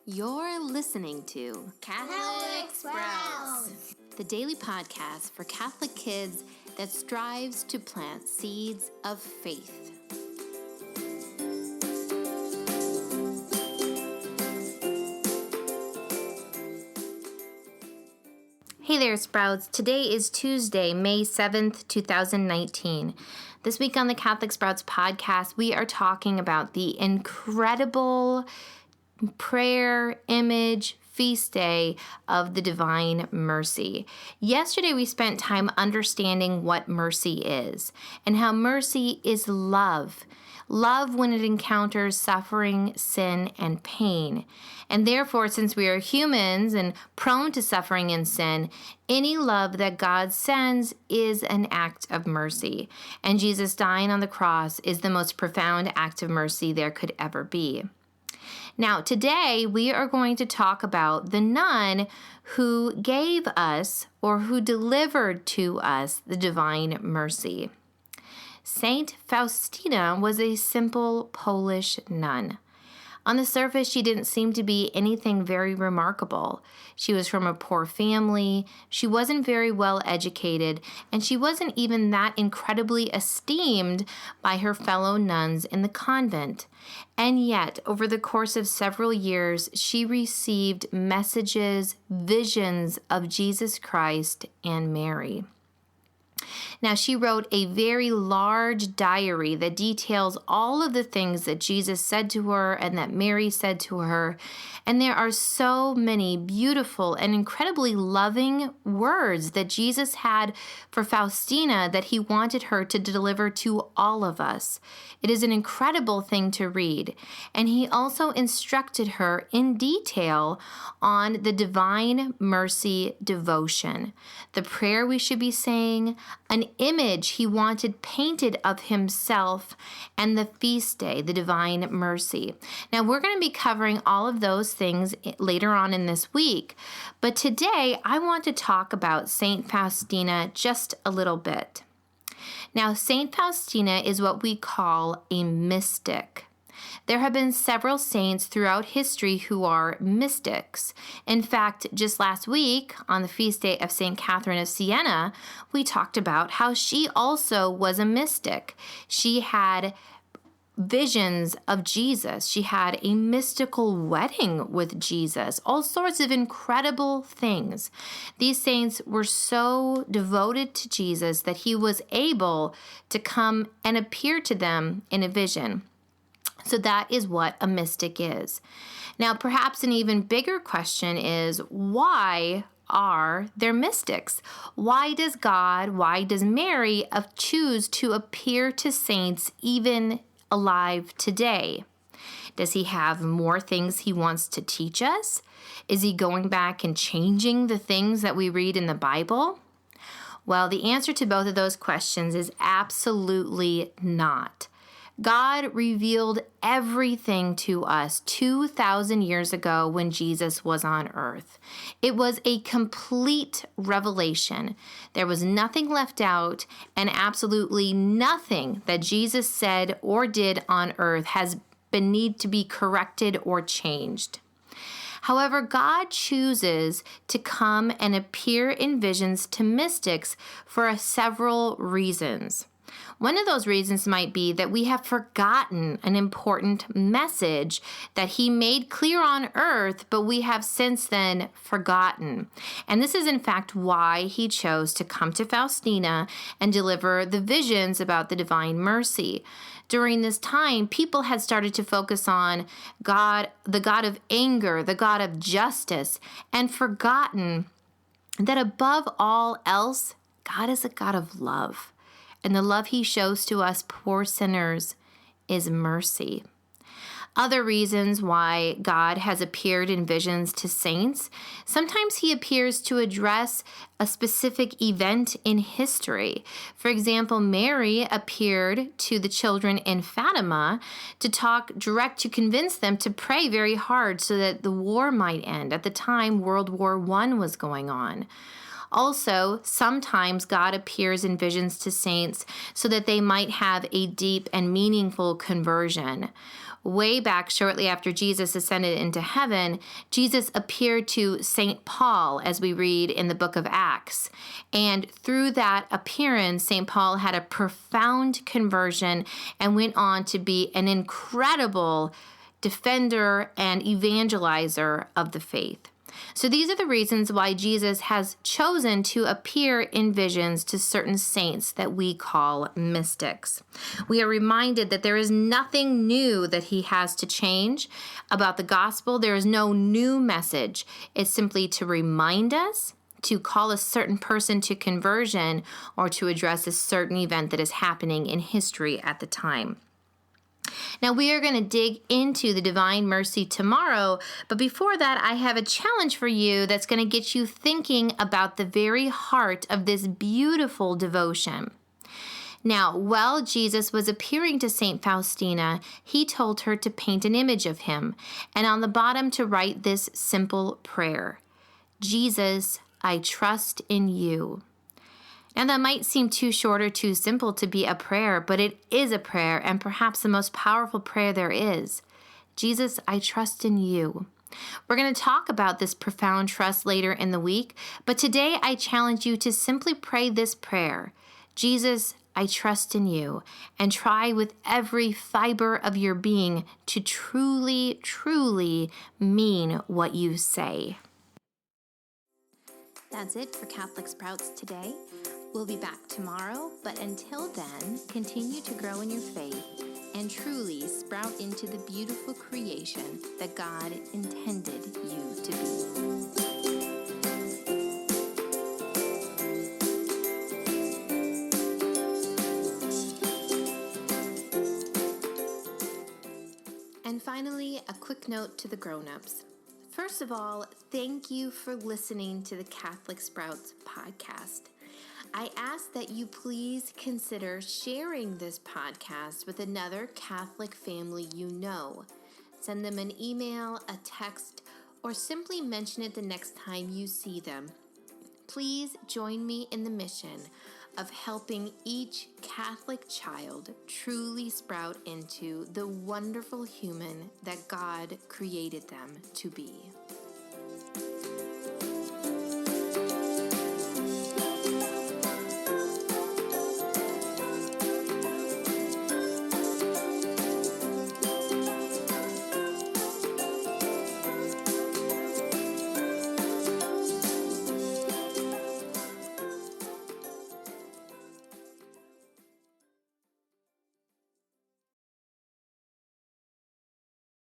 You're listening to Catholic Sprouts, the daily podcast for Catholic kids that strives to plant seeds of faith. Hey there, Sprouts. Today is Tuesday, May 7th, 2019. This week on the Catholic Sprouts podcast, we are talking about the incredible prayer, image, feast day of the Divine Mercy. Yesterday, we spent time understanding what mercy is and how mercy is love. Love when it encounters suffering, sin, and pain. And therefore, since we are humans and prone to suffering and sin, any love that God sends is an act of mercy. And Jesus dying on the cross is the most profound act of mercy there could ever be. Now, today we are going to talk about the nun who gave us or who delivered to us the Divine Mercy. Saint Faustina was a simple Polish nun. On the surface, she didn't seem to be anything very remarkable. She was from a poor family, she wasn't very well educated, and she wasn't even that incredibly esteemed by her fellow nuns in the convent. And yet, over the course of several years, she received messages, visions of Jesus Christ and Mary. Now, she wrote a very large diary that details all of the things that Jesus said to her and that Mary said to her. And there are so many beautiful and incredibly loving words that Jesus had for Faustina that he wanted her to deliver to all of us. It is an incredible thing to read. And he also instructed her in detail on the Divine Mercy devotion, the prayer we should be saying, an image he wanted painted of himself, and the feast day, the Divine Mercy. Now, we're going to be covering all of those things later on in this week, but today I want to talk about Saint Faustina just a little bit. Now, Saint Faustina is what we call a mystic. There have been several saints throughout history who are mystics. In fact, just last week, on the feast day of St. Catherine of Siena, we talked about how she also was a mystic. She had visions of Jesus. She had a mystical wedding with Jesus, all sorts of incredible things. These saints were so devoted to Jesus that he was able to come and appear to them in a vision. So that is what a mystic is. Now, perhaps an even bigger question is, why are there mystics? Why does God, why does Mary choose to appear to saints even alive today? Does he have more things he wants to teach us? Is he going back and changing the things that we read in the Bible? Well, the answer to both of those questions is absolutely not. God revealed everything to us 2,000 years ago when Jesus was on earth. It was a complete revelation. There was nothing left out, and absolutely nothing that Jesus said or did on earth has been need to be corrected or changed. However, God chooses to come and appear in visions to mystics for several reasons. One of those reasons might be that we have forgotten an important message that he made clear on earth, but we have since then forgotten. And this is in fact why he chose to come to Faustina and deliver the visions about the Divine Mercy. During this time, people had started to focus on God, the God of anger, the God of justice, and forgotten that above all else, God is a God of love. And the love he shows to us poor sinners is mercy. Other reasons why God has appeared in visions to saints, sometimes he appears to address a specific event in history. For example, Mary appeared to the children in Fatima to convince them to pray very hard so that the war might end. At the time, World War I was going on. Also, sometimes God appears in visions to saints so that they might have a deep and meaningful conversion. way back shortly after Jesus ascended into heaven, Jesus appeared to St. Paul, as we read in the book of Acts. And through that appearance, St. Paul had a profound conversion and went on to be an incredible defender and evangelizer of the faith. So these are the reasons why Jesus has chosen to appear in visions to certain saints that we call mystics. We are reminded that there is nothing new that he has to change about the gospel. There is no new message. It's simply to remind us, to call a certain person to conversion, or to address a certain event that is happening in history at the time. Now, we are going to dig into the Divine Mercy tomorrow, but before that, I have a challenge for you that's going to get you thinking about the very heart of this beautiful devotion. Now, while Jesus was appearing to St. Faustina, he told her to paint an image of him, and on the bottom to write this simple prayer: Jesus, I trust in you. Now, that might seem too short or too simple to be a prayer, but it is a prayer, and perhaps the most powerful prayer there is. Jesus, I trust in you. We're going to talk about this profound trust later in the week, but today I challenge you to simply pray this prayer: Jesus, I trust in you, and try with every fiber of your being to truly, truly mean what you say. That's it for Catholic Sprouts today. We'll be back tomorrow, but until then, continue to grow in your faith and truly sprout into the beautiful creation that God intended you to be. And finally, a quick note to the grown-ups. First of all, thank you for listening to the Catholic Sprouts podcast. I ask that you please consider sharing this podcast with another Catholic family you know. Send them an email, a text, or simply mention it the next time you see them. Please join me in the mission of helping each Catholic child truly sprout into the wonderful human that God created them to be.